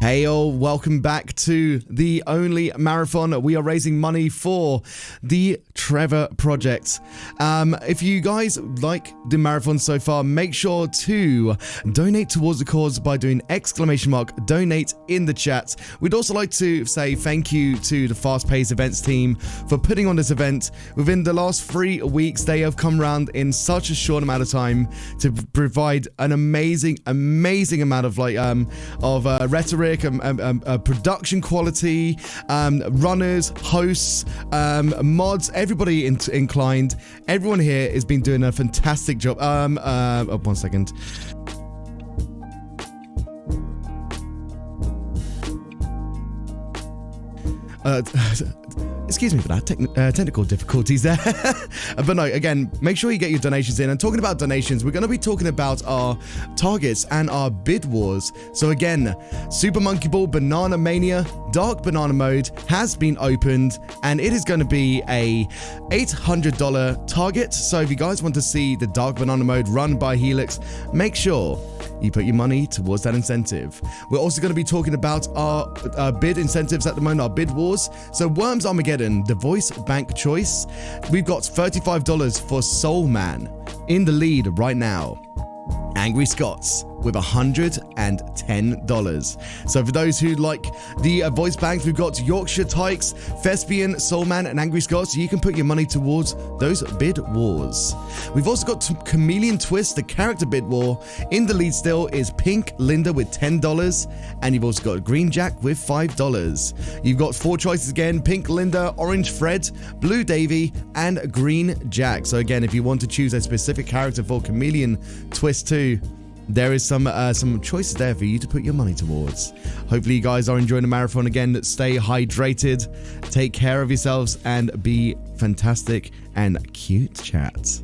Hey all, welcome back to the Only Marathon. We are raising money for the Trevor Project. If you guys like the marathon so far, make sure to donate towards the cause by doing !donate in the chat. We'd also like to say thank you to the Fast Pace Events team for putting on this event. Within the last 3 weeks, they have come around in such a short amount of time to provide an amazing amount of rhetoric, production quality, runners, hosts, mods, everybody inclined. Everyone here has been doing a fantastic job. 1 second. Excuse me for that, technical difficulties there. But no, again, make sure you get your donations in. And talking about donations, we're going to be talking about our targets and our bid wars. So again, Super Monkey Ball Banana Mania Dark Banana Mode has been opened, and it is going to be a $800 target. So if you guys want to see the Dark Banana Mode run by Helix, make sure you put your money towards that incentive. We're also going to be talking about our bid incentives at the moment, our bid wars. So Worms Armageddon, the voice bank choice. We've got $35 for Soul Man in the lead right now. Angry Scots with $110. So for those who like the voice banks, we've got Yorkshire Tykes, Thespian, Soulman, and Angry Scots. You can put your money towards those bid wars. We've also got Chameleon Twist, the character bid war. In the lead still is Pink Linda with $10, and you've also got Green Jack with $5. You've got 4 choices again: Pink Linda, Orange Fred, Blue Davy, and Green Jack. So again, if you want to choose a specific character for Chameleon Twist 2, there is some choices there for you to put your money towards. Hopefully you guys are enjoying the marathon. Again, stay hydrated, take care of yourselves, and be fantastic and cute, chat.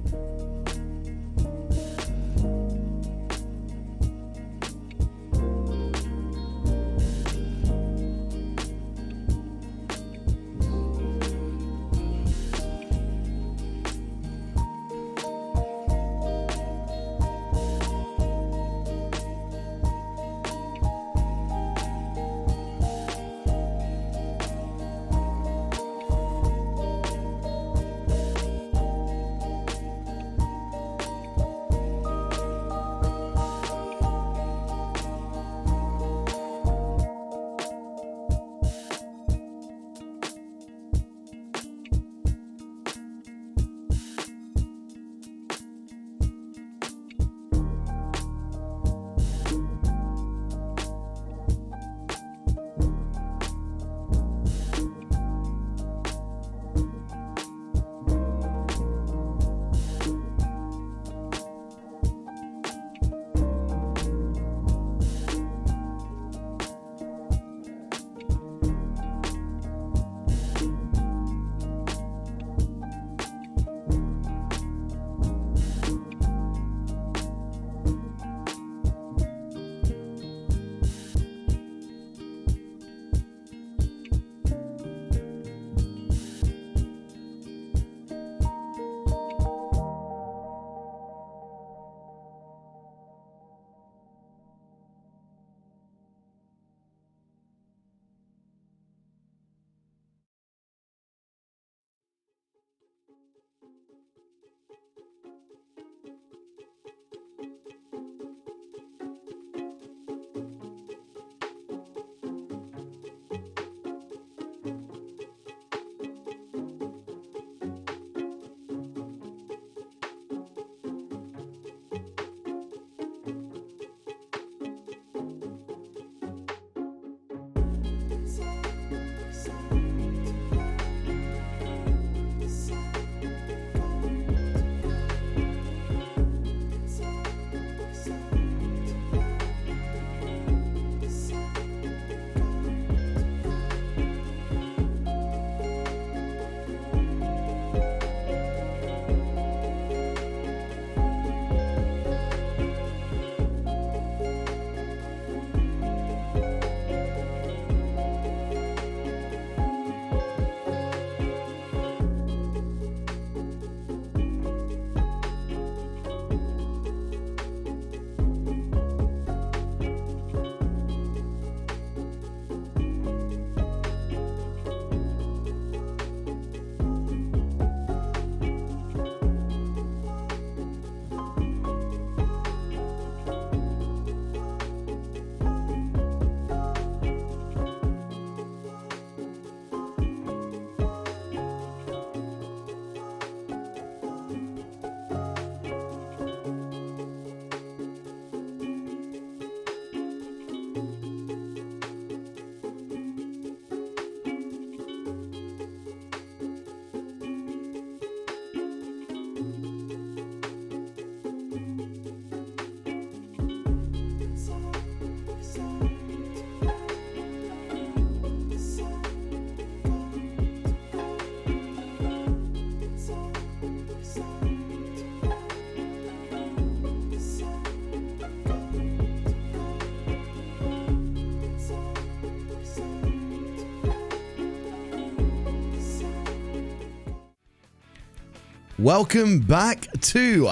Welcome back to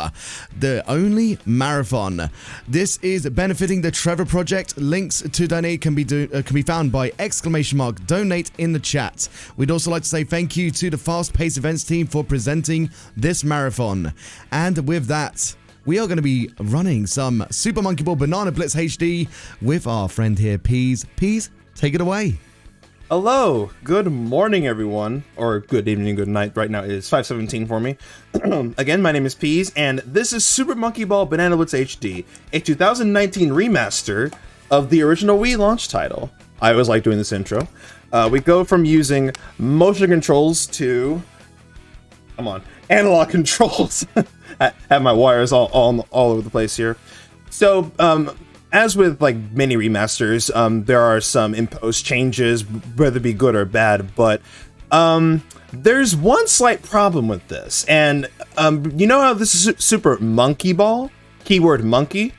the Only Marathon. This is benefiting the Trevor Project. Links to donate can be found by !donate in the chat. We'd also like to say thank you to the Fast Pace Events team for presenting this marathon. And with that, we are going to be running some Super Monkey Ball Banana Blitz HD with our friend here, Peas. Peas, take it away. Hello, good morning everyone, or good evening, good night. Right now it is 5:17 for me. Again, my name is Peas, and this is Super Monkey Ball Banana Blitz HD, a 2019 remaster of the original Wii launch title. I always like doing this intro. We go from using motion controls to, analog controls. I have my wires all over the place here. So, as with like many remasters, there are some imposed changes, whether it be good or bad, but there's one slight problem with this. And you know how this is Super Monkey Ball? Keyword monkey.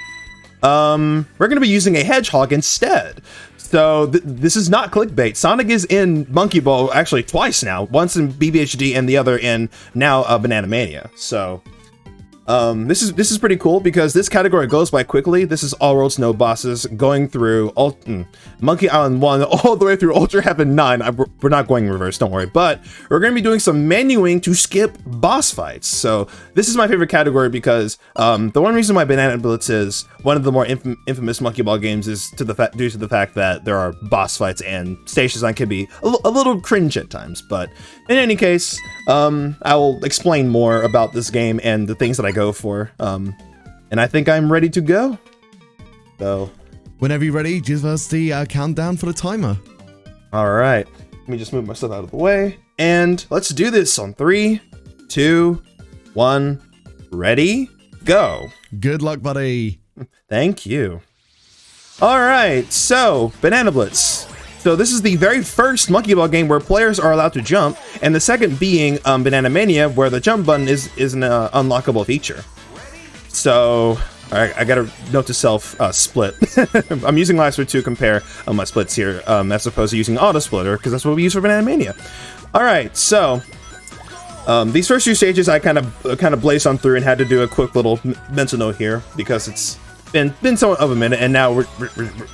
We're going to be using a hedgehog instead. So this is not clickbait. Sonic is in Monkey Ball actually twice now, once in BBHD and the other in now Banana Mania. So this is pretty cool because this category goes by quickly. This is All Worlds No Bosses going through Monkey Island 1 all the way through Ultra Heaven 9. We're not going in reverse, don't worry. But we're going to be doing some menuing to skip boss fights. So this is my favorite category because the one reason why Banana Blitz is one of the more infamous Monkey Ball games is due to the fact that there are boss fights and stage design can be a little cringe at times. But in any case, I will explain more about this game and the things that I go for, and I think I'm ready to go. So whenever you're ready, give us the countdown for the timer. All right, let me just move my stuff out of the way and let's do this on 3, 2, 1. Ready, go. Good luck, buddy. Thank you. All right, so Banana Blitz. So this is the very first Monkey Ball game where players are allowed to jump, and the second being Banana Mania, where the jump button is an unlockable feature. So, all right, I gotta note to self, split. I'm using Lasso to compare my splits here, as opposed to using Auto Splitter, because that's what we use for Banana Mania. All right, so these first few stages I kind of blazed on through and had to do a quick little mental note here because it's been somewhat of a minute, and now we're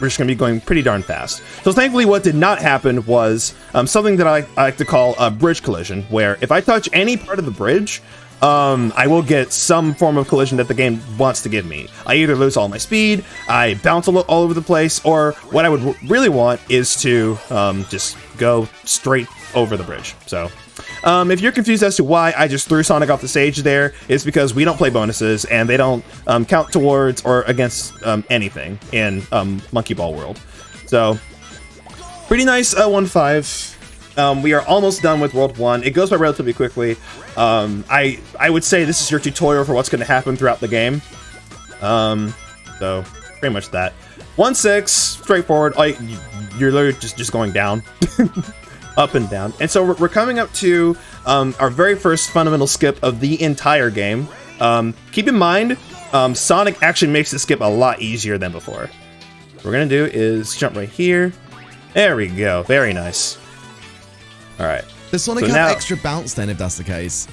just gonna be going pretty darn fast. So thankfully what did not happen was something that I like to call a bridge collision, where if I touch any part of the bridge, I will get some form of collision that the game wants to give me. I either lose all my speed, I bounce all over the place, or what I would really want is to just go straight over the bridge. So if you're confused as to why I just threw Sonic off the stage there, it's because we don't play bonuses and they don't count towards or against anything in Monkey Ball World. So pretty nice 1-5. We are almost done with World 1. It goes by relatively quickly. I would say this is your tutorial for what's going to happen throughout the game. So pretty much that. 1-6, straightforward. You're literally just going down. Up and down. And so we're coming up to our very first fundamental skip of the entire game. Keep in mind, Sonic actually makes the skip a lot easier than before. What we're gonna do is jump right here. There we go. Very nice. All right. Does Sonic have extra bounce then, if that's the case?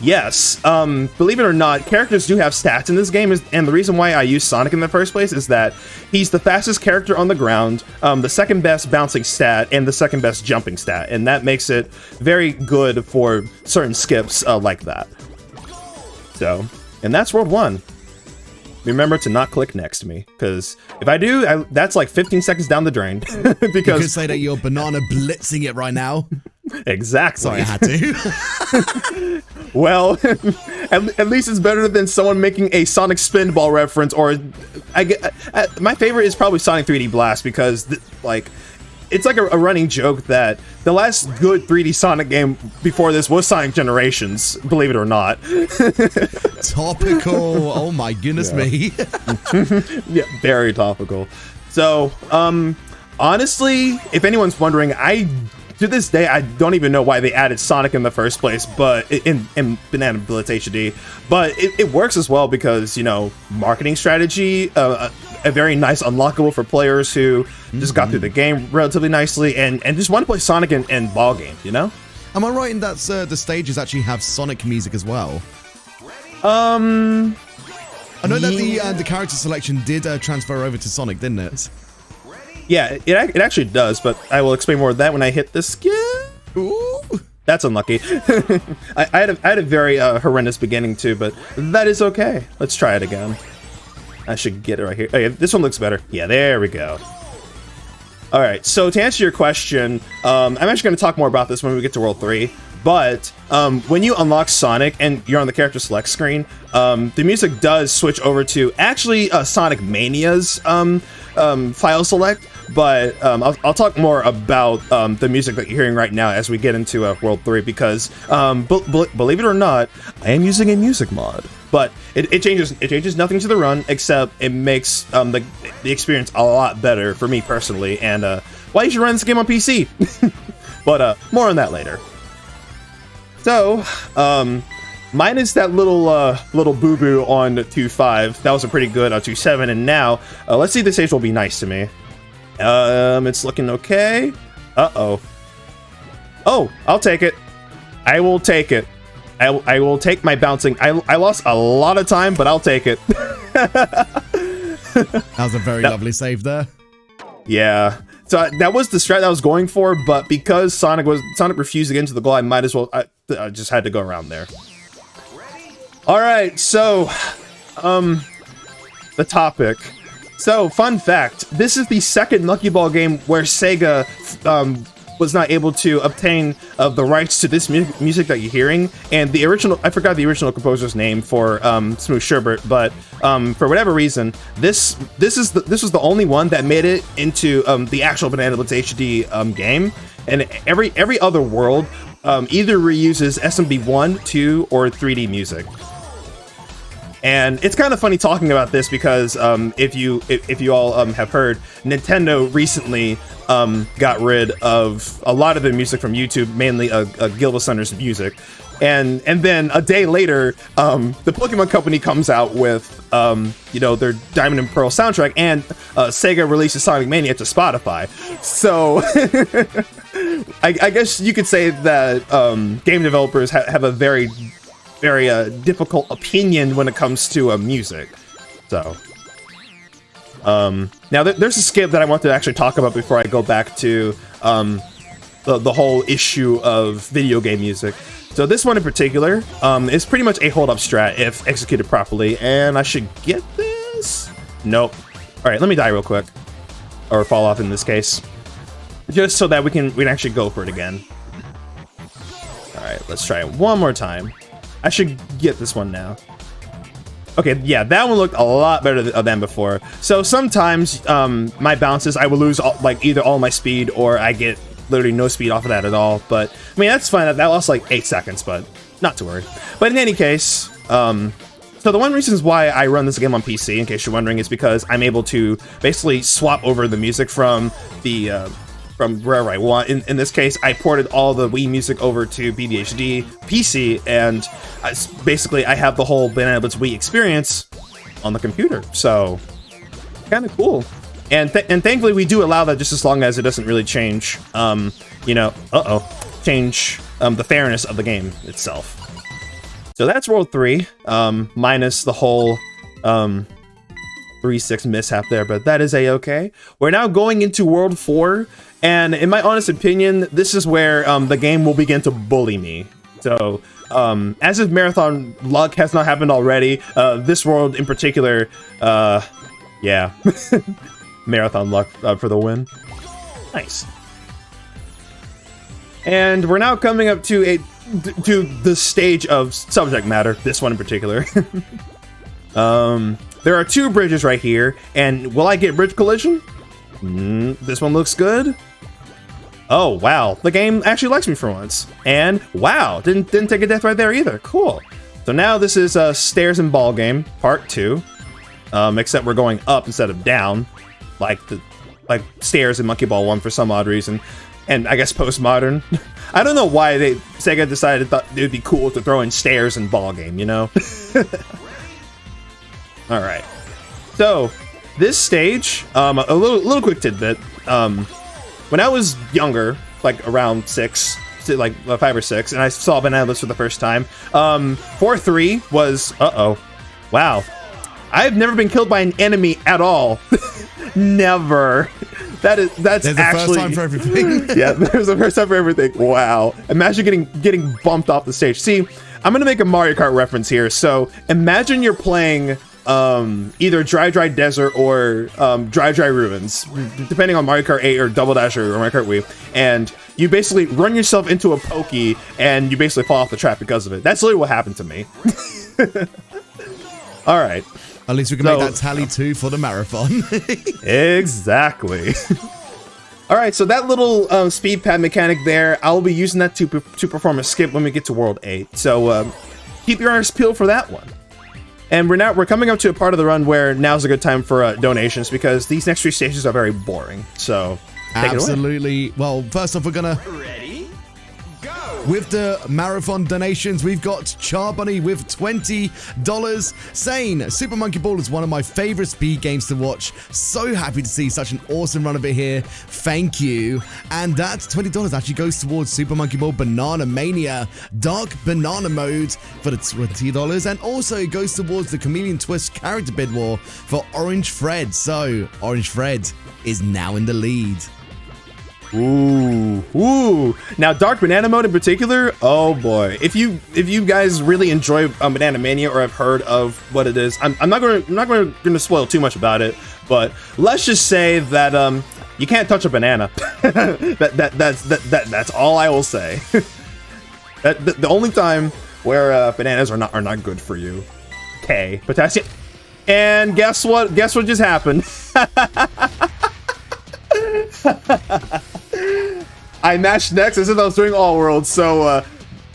Yes. Believe it or not, characters do have stats in this game, and the reason why I use Sonic in the first place is that he's the fastest character on the ground, the second best bouncing stat, and the second best jumping stat, and that makes it very good for certain skips like that. So, and that's World 1. Remember to not click next to me, because if I do, that's like 15 seconds down the drain. Because you could say that you're banana blitzing it right now. Exactly. Sorry, I had to. Well, at least it's better than someone making a Sonic Spinball reference, or my favorite is probably Sonic 3D Blast, because it's like a running joke that the last good 3D Sonic game before this was Sonic Generations, believe it or not. Topical. Oh my goodness me. Yeah, very topical. So, honestly, if anyone's wondering, to this day, I don't even know why they added Sonic in the first place, but in Banana Blitz HD, but it works as well because, you know, marketing strategy, a very nice unlockable for players who just got through the game relatively nicely and just want to play Sonic and ball games, you know? Am I right in that the stages actually have Sonic music as well? I know that the character selection did transfer over to Sonic, didn't it? Yeah, it actually does, but I will explain more of that when I hit the skin. Ooh. That's unlucky. I had a very horrendous beginning too, but that is okay. Let's try it again. I should get it right here. Oh, yeah, this one looks better. Yeah, there we go. All right, so to answer your question, I'm actually going to talk more about this when we get to World 3, but when you unlock Sonic and you're on the character select screen, the music does switch over to actually Sonic Mania's file select, but I'll talk more about the music that you're hearing right now as we get into World 3, because believe it or not, I am using a music mod. But it changes nothing to the run, except it makes the experience a lot better for me personally, and why you should run this game on PC. But more on that later. So, minus that little boo-boo on 2.5, that was a pretty good 2.7, and now, let's see if this stage will be nice to me. It's looking okay. Uh-oh. Oh, I'll take it. I will take it. I will take my bouncing. I lost a lot of time, but I'll take it. That was a very lovely save there. Yeah. So that was the strat that I was going for, but because Sonic refused to get into the goal, I might as well. I just had to go around there. All right. So, the topic. So, fun fact: this is the second Lucky Ball game where Sega was not able to obtain the rights to this music that you're hearing, and the original, I forgot the original composer's name for Smooth Sherbert, but for whatever reason, this was the only one that made it into the actual Banana Blitz HD game, and every other world either reuses SMB 1, 2, or 3D music. And it's kind of funny talking about this because if you all have heard, Nintendo recently got rid of a lot of the music from YouTube, mainly Gilbert Sunder's music, and then a day later, the Pokemon Company comes out with their Diamond and Pearl soundtrack, and Sega releases Sonic Mania to Spotify. So I guess you could say that game developers have a very difficult opinion when it comes to music. So now there's a skip that I want to actually talk about before I go back to the whole issue of video game music. So this one in particular is pretty much a hold-up strat if executed properly, and I should get this? Nope. All right, let me die real quick, or fall off in this case, just so that we can actually go for it again. All right, let's try it one more time. I should get this one now. Okay, yeah, that one looked a lot better than before. So sometimes my bounces, I will lose either all my speed, or I get literally no speed off of that at all. But I mean, that's fine. That lost like 8 seconds, but not to worry. But in any case, so the one reasons why I run this game on PC, in case you're wondering, is because I'm able to basically swap over the music from the from wherever I want. In this case, I ported all the Wii music over to BDHD PC, and basically I have the whole Banana Blitz Wii experience on the computer. So kind of cool. And thankfully we do allow that, just as long as it doesn't really change, change the fairness of the game itself. So that's World 3, minus the whole 3-6 mishap there, but that is a-okay. We're now going into World 4, and in my honest opinion, this is where the game will begin to bully me. So, as if marathon luck has not happened already, this world in particular, yeah, marathon luck for the win. Nice. And we're now coming up to the stage of subject matter, this one in particular. There are 2 bridges right here, and will I get bridge collision? This one looks good. Oh, wow. The game actually likes me for once. And wow, didn't take a death right there either. Cool. So now this is Stairs and Ball Game, Part 2. Except we're going up instead of down, like Stairs in Monkey Ball 1 for some odd reason. And I guess postmodern. I don't know why Sega decided it would be cool to throw in Stairs and Ball Game, you know? All right. So this stage, a little quick tidbit. When I was younger, like around 6 like 5 or 6, and I saw Banana Blitz for the first time. 4-3 was wow. I've never been killed by an enemy at all. Never. That's there's actually a first time for everything. Yeah, there's a first time for everything. Wow. Imagine getting bumped off the stage. See, I'm gonna make a Mario Kart reference here. So imagine you're playing either Dry Desert or Dry Ruins, depending on Mario Kart 8 or Double Dash or Mario Kart Wii, and you basically run yourself into a pokey and you basically fall off the track because of it. That's literally what happened to me. All right. At least we can make that tally 2 for the marathon. Exactly. All right, so that little speed pad mechanic there, I'll be using that to perform a skip when we get to World 8. So keep your eyes peeled for that one. And we're coming up to a part of the run where now's a good time for donations, because these next 3 stages are very boring. So take absolutely. It away. Well, first off, we're gonna with the marathon donations, we've got Charbunny with $20 saying Super Monkey Ball is one of my favorite speed games to watch. So happy to see such an awesome run of it here. Thank you. And that $20 actually goes towards Super Monkey Ball Banana Mania Dark Banana Mode for the $20, and also it goes towards the Chameleon Twist character bid war for Orange Fred. So Orange Fred is now in the lead. Ooh. Now, Dark Banana Mode in particular, oh boy. If you guys really enjoy Banana Mania or have heard of what it is, I'm not going to spoil too much about it, but let's just say that you can't touch a banana. That's all I will say. The only time where bananas are not good for you. Okay, potassium. And guess what? Guess what just happened? I matched next as if I was doing all worlds, so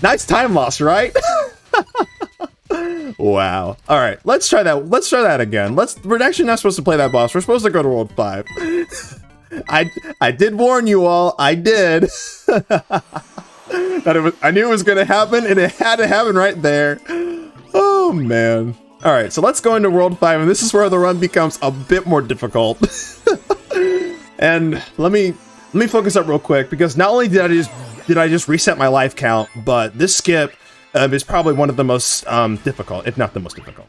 nice time loss, right? Wow. All right, let's try that. Let's try that again. We're actually not supposed to play that boss. We're supposed to go to World 5. I did warn you all. I did. I knew it was gonna happen, and it had to happen right there. Oh man. All right, so let's go into World 5, and this is where the run becomes a bit more difficult. And let me focus up real quick, because not only did I just reset my life count, but this skip is probably one of the most difficult, if not the most difficult.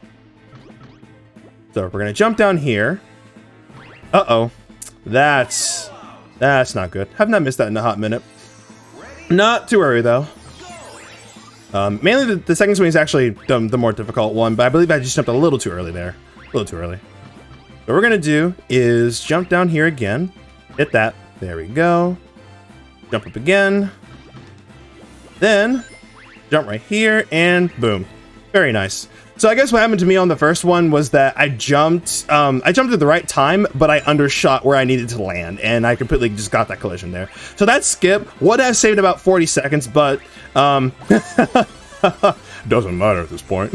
So we're gonna jump down here. That's not good. Have not missed that in a hot minute. Not too early though. Mainly the second swing is actually the more difficult one, but I believe I just jumped a little too early there. A little too early. What we're gonna do is jump down here again. Hit that. There we go. Jump up again. Then jump right here and boom. Very nice. So I guess what happened to me on the first one was that I jumped at the right time, but I undershot where I needed to land, and I completely just got that collision there. So that skip would have saved about 40 seconds, but doesn't matter at this point.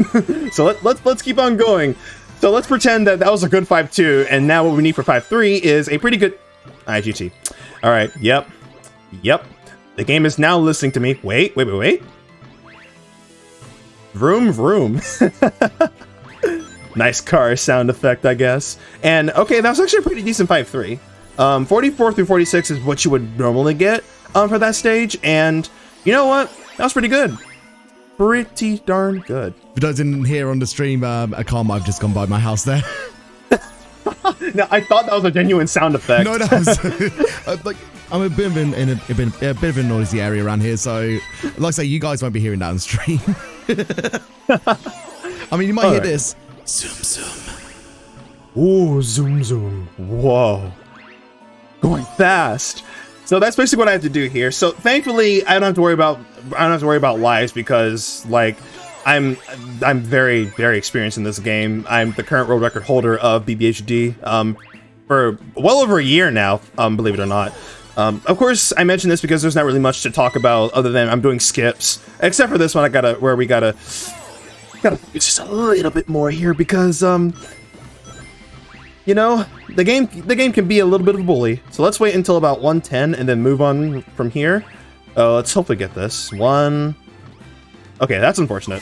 So let's keep on going. So let's pretend that was a good 5-2, and now what we need for 5-3 is a pretty good IGT. All right. Yep. The game is now listening to me. Wait. Vroom, vroom. Nice car sound effect, I guess. And okay, that was actually a pretty decent 5-3. 44 through 46 is what you would normally get for that stage, and you know what? That was pretty good. Pretty darn good. If you guys didn't hear on the stream, a car might have just gone by my house there. No, I thought that was a genuine sound effect. No, that was like I'm a bit of a noisy area around here, so like I say, you guys won't be hearing that on stream. I mean, you might hear this. Zoom. Ooh, zoom. Whoa. Going fast. So that's basically what I have to do here. So thankfully, I don't have to worry about lives, because like I'm very, very experienced in this game. I'm the current world record holder of BBHD for well over a year now, believe it or not. Of course, I mention this because there's not really much to talk about other than I'm doing skips, except for this one. We gotta just a little bit more here, because you know, the game can be a little bit of a bully. So let's wait until about 110 and then move on from here. Let's hopefully get this one. Okay, that's unfortunate.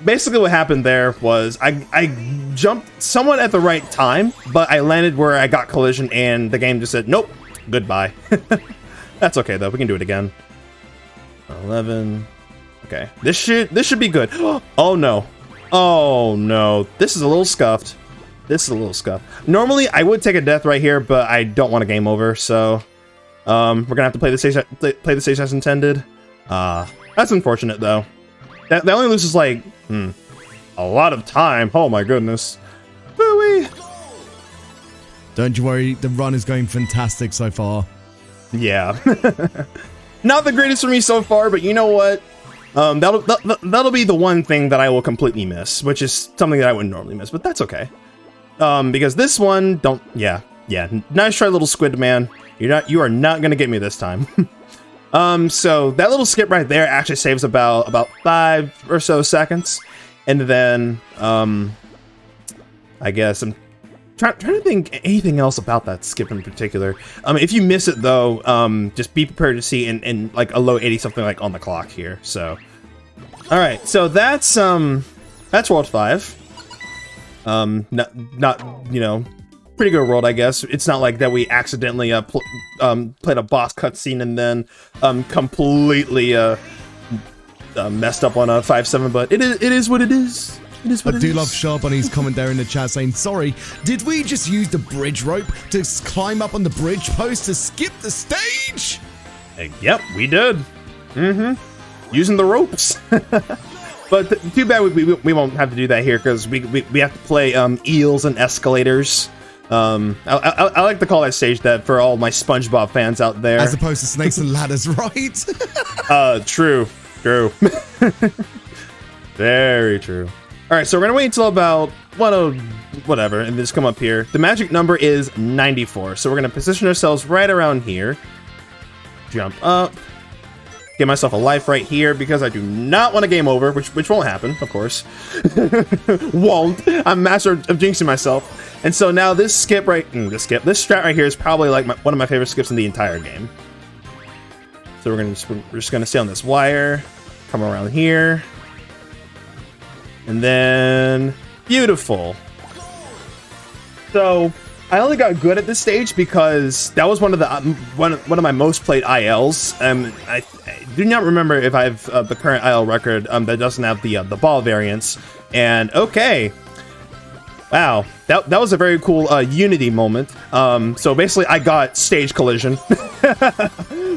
Basically what happened there was I jumped somewhat at the right time, but I landed where I got collision, and the game just said, nope, goodbye. That's okay though, we can do it again. 11. Okay, this should be good. Oh no. Oh no. This is a little scuffed. This is a little scuffed. Normally I would take a death right here, but I don't want a game over, so we're gonna have to play the stage as intended. That's unfortunate though. That only loses like a lot of time. Oh my goodness. Woo-wee. Don't you worry, the run is going fantastic so far. Yeah. Not the greatest for me so far, but you know what? That'll be the one thing that I will completely miss, which is something that I wouldn't normally miss, but that's okay. Because this one, yeah. Nice try, little squid man. You are not gonna get me this time. So that little skip right there actually saves about 5 or so seconds, and then I guess I'm trying to think anything else about that skip in particular. If you miss it though, just be prepared to see in like a low 80 something like on the clock here. So, all right, so that's World 5. Not pretty good world, I guess. It's not like that we accidentally played a boss cutscene and then completely messed up on a 5-7, but it is what it is. I do love Charbonny's comment there in the chat saying, sorry, did we just use the bridge rope to climb up on the bridge post to skip the stage? Yep, we did. Using the ropes. But too bad we won't have to do that here, because we have to play eels and escalators. I like to call that stage that for all my SpongeBob fans out there. As opposed to snakes and ladders, right? True. Very true. All right, so we're gonna wait until about whatever, and just come up here. The magic number is 94, so we're gonna position ourselves right around here. Jump up. Get myself a life right here because I do not want a game over, which won't happen, of course. Won't. I'm master of jinxing myself. And so now this skip this strat right here is probably like one of my favorite skips in the entire game. So we're just gonna stay on this wire, come around here. And then, beautiful. So I only got good at this stage because that was one of my most played ILs. I do not remember if I have the current IL record that doesn't have the ball variants. And okay, wow, that was a very cool Unity moment. So basically, I got stage collision,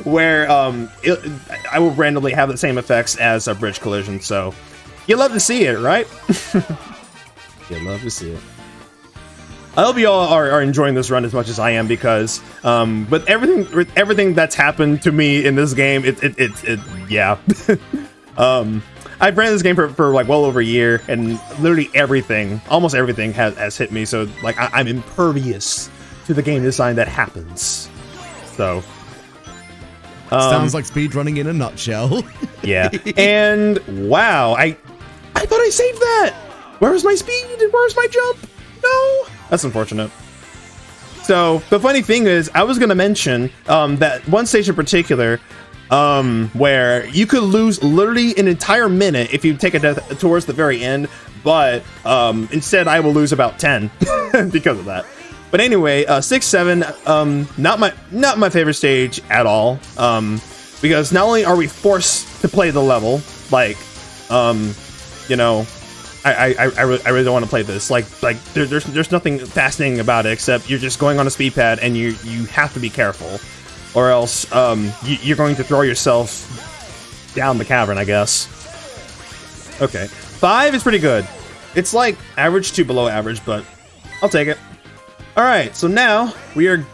where I will randomly have the same effects as a bridge collision. So. You love to see it, right? You love to see it. I hope you all are enjoying this run as much as I am, because with everything that's happened to me in this game, yeah. I've ran this game for like well over a year, and literally almost everything has hit me. So like I'm impervious to the game design that happens. So. Sounds like speedrunning in a nutshell. Yeah, and wow, I thought I saved that. Where's my speed? Where's my jump? No, that's unfortunate. So the funny thing is, I was gonna mention that one stage in particular, where you could lose literally an entire minute if you take a death towards the very end, but instead I will lose about 10 because of that. But anyway, 6-7, not my favorite stage at all, because not only are we forced to play the level, like, you know, I really don't want to play this. Like there's nothing fascinating about it except you're just going on a speed pad and you have to be careful, or else you're going to throw yourself down the cavern, I guess. Okay, 5 is pretty good. It's like average to below average, but I'll take it. All right, so now we are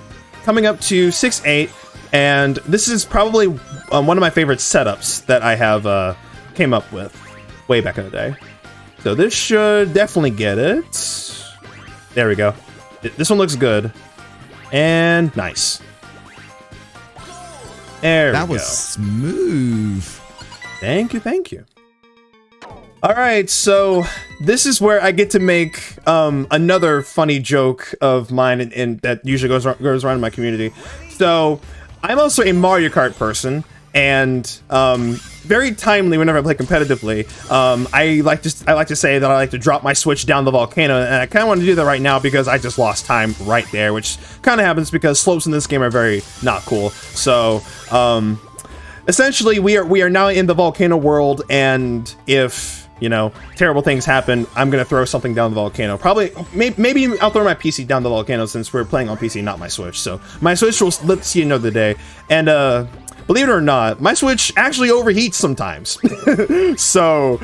coming up to 6-8, and this is probably one of my favorite setups that I have came up with way back in the day. So this should definitely get it. There we go. This one looks good. And nice. There we go. That was smooth. Thank you. All right, so this is where I get to make another funny joke of mine, and that usually goes around in my community. So I'm also a Mario Kart person, and very timely whenever I play competitively, I like to say that I like to drop my Switch down the volcano, and I kind of want to do that right now because I just lost time right there, which kind of happens because slopes in this game are very not cool. So essentially we are now in the volcano world, and if terrible things happen, I'm gonna throw something down the volcano. Probably, maybe I'll throw my PC down the volcano, since we're playing on PC, not my Switch. So my Switch will let see another day. And believe it or not, my Switch actually overheats sometimes. So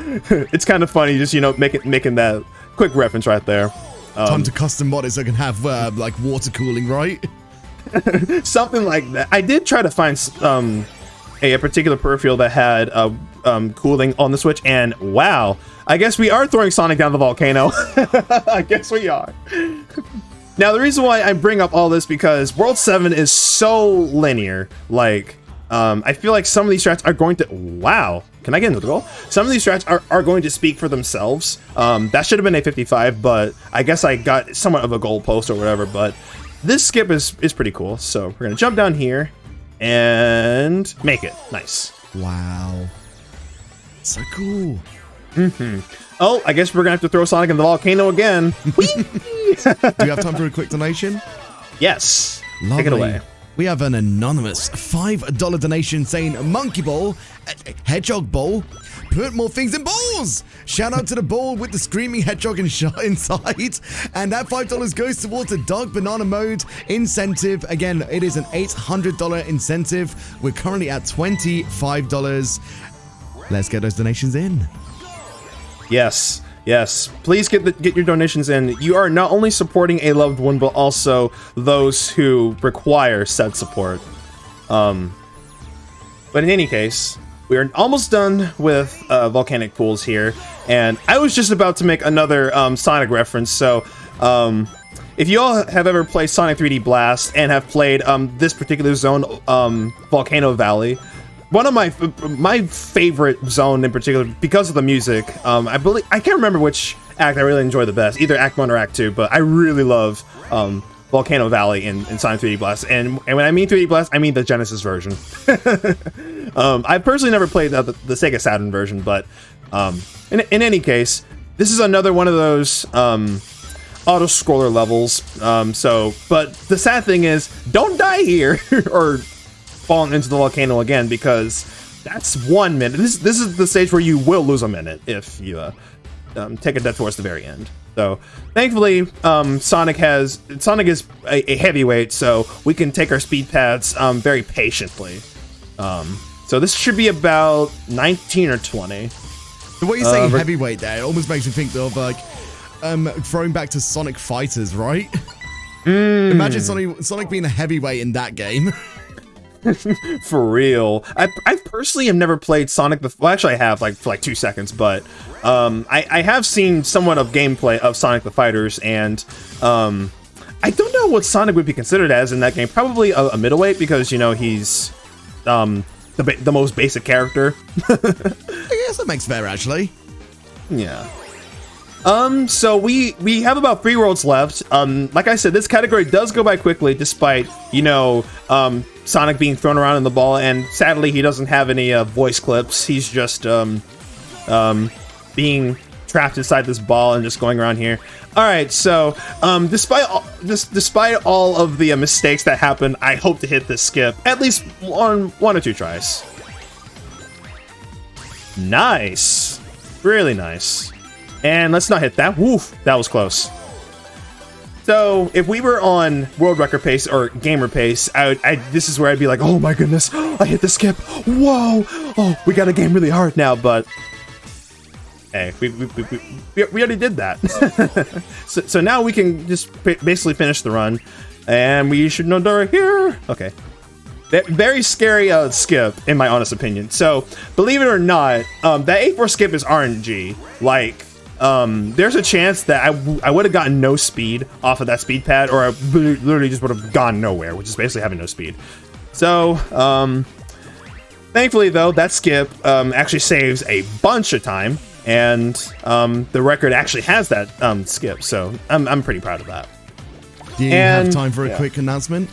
it's kind of funny, just making that quick reference right there. Time to custom mod it so I can have like water cooling, right? Something like that. I did try to find a particular peripheral that had cooling on the Switch, and wow, I guess we are throwing Sonic down the volcano. I guess we are. Now, the reason why I bring up all this, because World 7 is so linear. Like, I feel like some of these strats are going to... Wow. Can I get into the goal? Some of these strats are going to speak for themselves. That should have been a 55, but I guess I got somewhat of a goal post or whatever. But this skip is pretty cool. So we're going to jump down here and make it. Nice. Wow. So cool. Oh, I guess we're going to have to throw Sonic in the volcano again. Do you have time for a quick donation? Yes. Lovely. Take it away. We have an anonymous $5 donation saying Monkey Ball, Hedgehog Ball, put more things in balls. Shout out to the ball with the screaming hedgehog inside. And that $5 goes towards the Dark Banana Mode incentive. Again, it is an $800 incentive. We're currently at $25. Let's get those donations in. Yes. Yes, please get your donations in. You are not only supporting a loved one, but also those who require said support. But in any case, we are almost done with volcanic pools here, and I was just about to make another Sonic reference. So, if you all have ever played Sonic 3D Blast and have played this particular zone, Volcano Valley. One of my favorite zone in particular, because of the music. I can't remember which act I really enjoy the best, either Act 1 or Act 2, but I really love Volcano Valley in Sonic 3D Blast. And when I mean 3D Blast, I mean the Genesis version. I personally never played the Sega Saturn version, but in any case, this is another one of those auto-scroller levels. But the sad thing is, don't die here, or falling into the volcano again, because that's 1 minute. This is the stage where you will lose a minute if you take a death towards the very end. So thankfully, Sonic is a heavyweight, so we can take our speed pads very patiently. So this should be about 19 or 20. The way you're saying heavyweight there, it almost makes me think of like throwing back to Sonic Fighters, right? Imagine Sonic being a heavyweight in that game. For real. I personally have never played Sonic well, actually I have, like, for like 2 seconds, but I have seen somewhat of gameplay of Sonic the Fighters, and I don't know what Sonic would be considered as in that game. Probably a middleweight, because he's the most basic character. I guess that makes fair, actually. Yeah. So we have about 3 worlds left. Like I said, this category does go by quickly, despite, Sonic being thrown around in the ball, and sadly he doesn't have any voice clips. He's just being trapped inside this ball and just going around here. All right, so despite all of the mistakes that happen, I hope to hit this skip at least one or 2 tries. Nice, really nice. And let's not hit that. Woof, that was close. So if we were on world record pace or gamer pace, this is where I'd be like, oh my goodness, I hit the skip. Whoa, oh, we got a game really hard now. But hey, we already did that. so now we can just basically finish the run, and we should know door here. Okay. Very scary skip, in my honest opinion. So believe it or not, that 8-4 skip is RNG. Like, there's a chance that I would have gotten no speed off of that speed pad, or I literally just would have gone nowhere, which is basically having no speed. So, thankfully though, that skip actually saves a bunch of time, and the record actually has that skip, so I'm pretty proud of that. Do you have time for a quick announcement?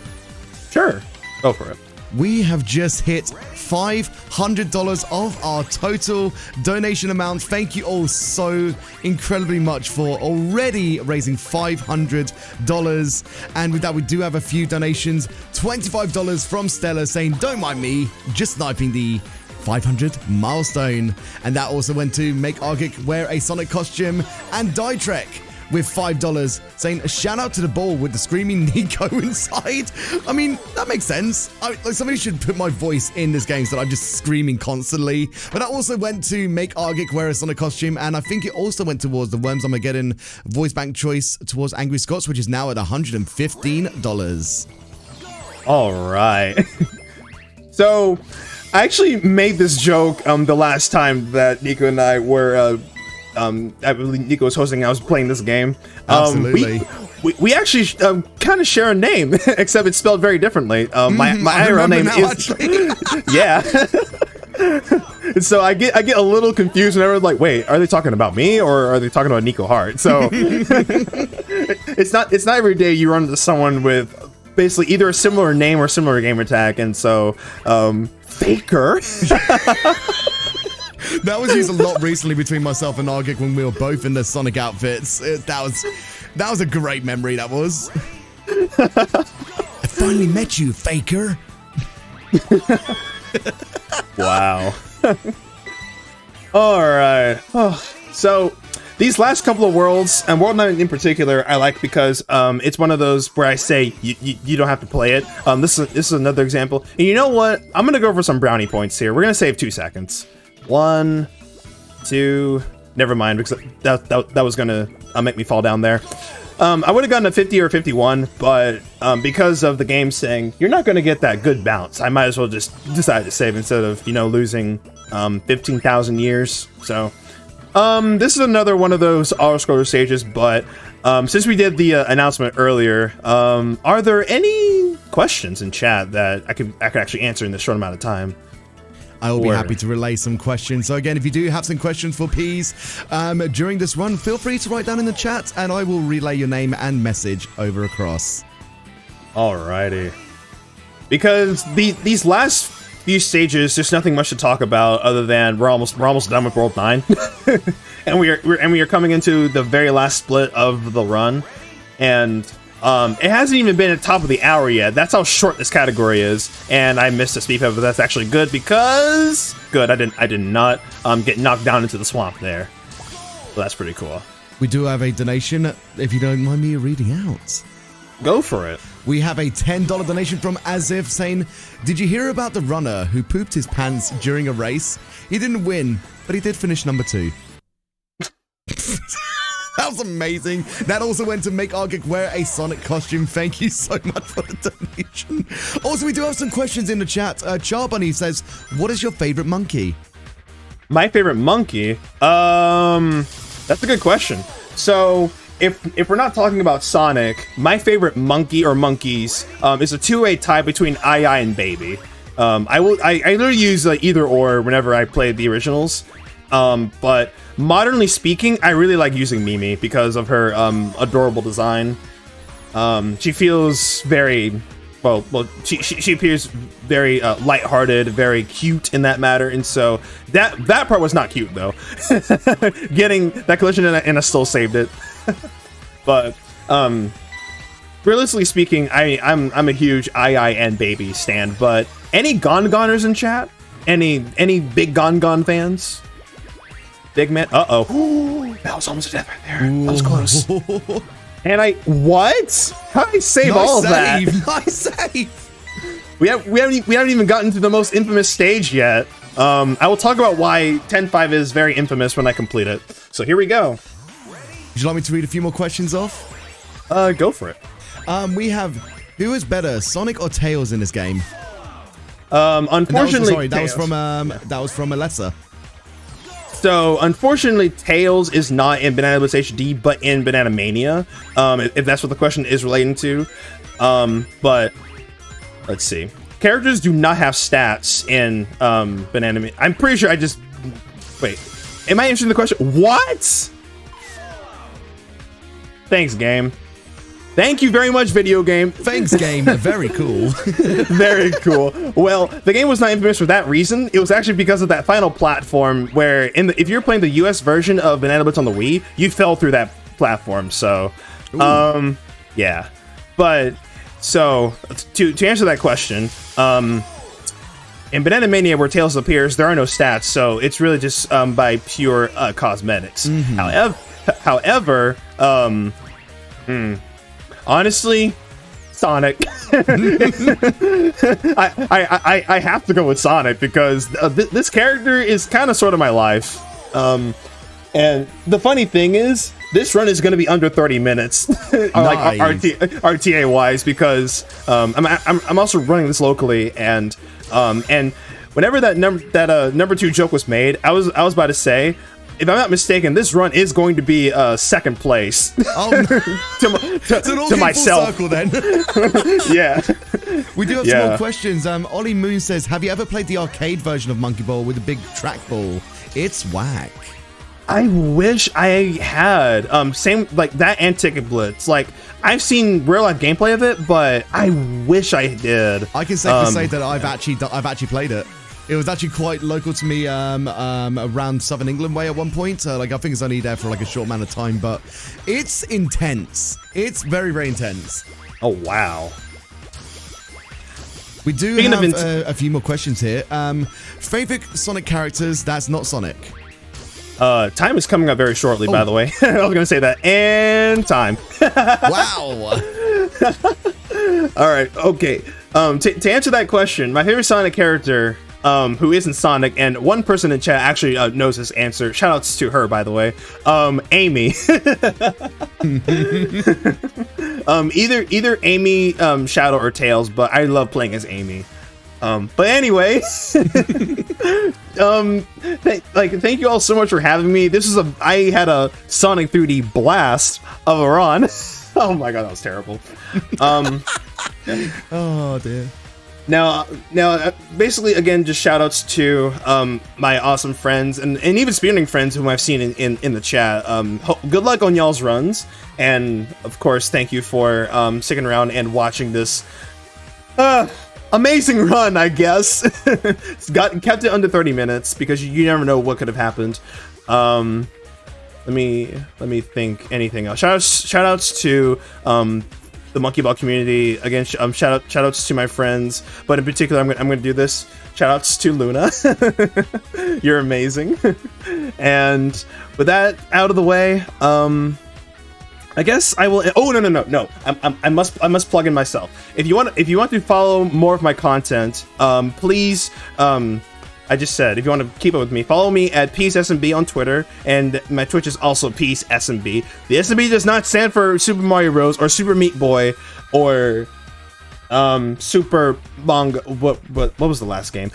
Sure, go for it. we have just hit $500 of our total donation amount. Thank you all so incredibly much for already raising $500. And with that, we do have a few donations. $25 from Stella saying, don't mind me, just sniping the 500 milestone. And that also went to Make Argic Wear a Sonic Costume, and Trek with $5 saying, a shout out to the ball with the screaming Nico inside. I mean, that makes sense. Like, somebody should put my voice in this game so that I'm just screaming constantly. But that also went to Make Argic Wear a Sonic Costume, and I think it also went towards the Worms Armageddon voice bank choice towards Angry Scots, which is now at $115. All right. So I actually made this joke the last time that Nico and I were I believe Nico was hosting. I was playing this game. Absolutely. We actually kind of share a name, except it's spelled very differently. My IRL name is yeah. And so I get a little confused whenever, like, wait, are they talking about me or are they talking about Nico Hart? So it's not every day you run into someone with basically either a similar name or similar gamer tag, and so Faker. That was used a lot recently between myself and Argic when we were both in the Sonic outfits. That was a great memory, that was. I finally met you, Faker. Wow. All right. Oh, so these last couple of worlds, and World 9 in particular, I like because it's one of those where I say you don't have to play it. This is another example. And you know what? I'm gonna go for some brownie points here. We're gonna save 2 seconds. 1, 2. Never mind, because that was gonna make me fall down there. I would have gotten a 50 or 51, but because of the game saying you're not going to get that good bounce, I might as well just decide to save instead of, losing 15,000 years. So this is another one of those auto-scroller stages, but since we did the announcement earlier, are there any questions in chat that I could actually answer in this short amount of time? I will be happy to relay some questions. So again, if you do have some questions for Peas during this run, feel free to write down in the chat and I will relay your name and message over across. Alrighty. Because these last few stages, there's nothing much to talk about other than we're almost done with World 9. and we are coming into the very last split of the run. And it hasn't even been at the top of the hour yet. That's how short this category is. And I missed a speed pad, but that's actually good because I did not get knocked down into the swamp there. So that's pretty cool. We do have a donation, if you don't mind me reading out. Go for it. We have a $10 donation from Azif saying, did you hear about the runner who pooped his pants during a race? He didn't win, but he did finish number 2. That was amazing. That also went to Make Argic Wear a Sonic Costume. Thank you so much for the donation. Also, we do have some questions in the chat. Charbunny says, what is your favorite monkey? My favorite monkey? That's a good question. So, if we're not talking about Sonic, my favorite monkey or monkeys is a two-way tie between Ai and Baby. I literally use either or whenever I play the originals. But modernly speaking, I really like using Mimi because of her adorable design. She feels very she appears very lighthearted, very cute in that matter, and so that part was not cute though. Getting that collision and I still saved it. But realistically speaking, I'm a huge Ai and Baby stan. But any Gongoners in chat? Any big Gon fans? Big man. Uh-oh. That was almost a death right there. That was close. And what? How did I save all of that? Nice save. We haven't even gotten to the most infamous stage yet. I will talk about why 10-5 is very infamous when I complete it. So here we go. Would you like me to read a few more questions off? Go for it. We have, who is better, Sonic or Tails in this game? Unfortunately, that was from Alessa. So, unfortunately, Tails is not in Banana Blitz HD, but in Banana Mania, if that's what the question is relating to. But, let's see. Characters do not have stats in Banana Mania. I'm pretty sure I just... Wait. Am I answering the question? What? Thanks, game. Thank you very much, video game. Thanks, game. Very cool. Very cool. Well, the game was not infamous for that reason. It was actually because of that final platform where, if you're playing the US version of Banana Blitz on the Wii, you fell through that platform. So, yeah. But so to answer that question, in Banana Mania, where Tails appears, there are no stats, so it's really just by pure cosmetics. However, honestly, Sonic. I have to go with Sonic because this character is kind of sort of my life. And the funny thing is, this run is going to be under 30 minutes, like RTA wise, because I'm also running this locally, and whenever that number 2 joke was made, I was about to say, if I'm not mistaken, this run is going to be second place to myself. Full circle, then. Yeah. We do have some more questions. Ollie Moon says, have you ever played the arcade version of Monkey Ball with a big trackball? It's whack. I wish I had. Same like that and Ticket Blitz. Like, I've seen real life gameplay of it, but I wish I did. I can safely say that I've actually played it. It was actually quite local to me around Southern England way at one point. Like, I think it's only there for like a short amount of time, but it's intense. It's very, very intense. Oh, wow. We do have a few more questions here. Favorite Sonic characters that's not Sonic? Time is coming up very shortly, by the way. I was gonna say that. And time. Wow. All right. Okay. To answer that question, my favorite Sonic character, who isn't Sonic, and one person in chat actually knows this answer. Shoutouts to her, by the way. Amy. Either Amy, Shadow, or Tails, but I love playing as Amy. But anyway, thank you all so much for having me. I had a Sonic 3D blast of a run. Oh my god, that was terrible. Oh dear. Now, basically, again, just shout outs to my awesome friends and even speedrunning friends whom I've seen in the chat. Good luck on y'all's runs, and of course, thank you for sticking around and watching this amazing run, I guess. Kept it under 30 minutes because you never know what could have happened. Let me think anything else. Shout outs to the Monkey Ball community. Again, shout outs to my friends, but in particular, I'm gonna do this. Shout outs to Luna. You're amazing. And with that out of the way, I guess I will. Oh no! I must plug in myself. If you want to follow more of my content, please. I just said, if you want to keep up with me, follow me at peassmb on Twitter, and my Twitch is also peassmb. The SMB does not stand for Super Mario Bros. Or Super Meat Boy or Super Manga. What was the last game?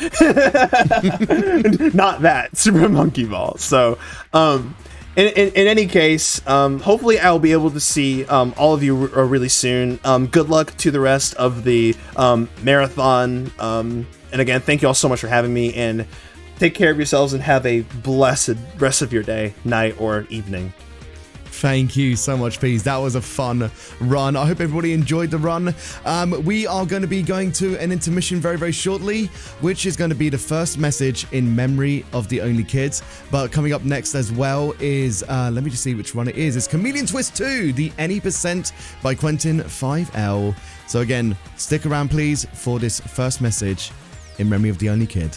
Not that Super Monkey Ball. So in any case, hopefully I'll be able to see all of you really soon. Good luck to the rest of the marathon. And again, thank you all so much for having me, and take care of yourselves and have a blessed rest of your day, night, or evening. Thank you so much, Peas. That was a fun run. I hope everybody enjoyed the run. We are going to be going to an intermission very, very shortly, which is going to be the first message in memory of the Only Kids. But coming up next as well is, let me just see which one it is. It's Chameleon Twist 2, the Any Percent by Quentin 5L. So again, stick around, please, for this first message in memory of the Only Kid.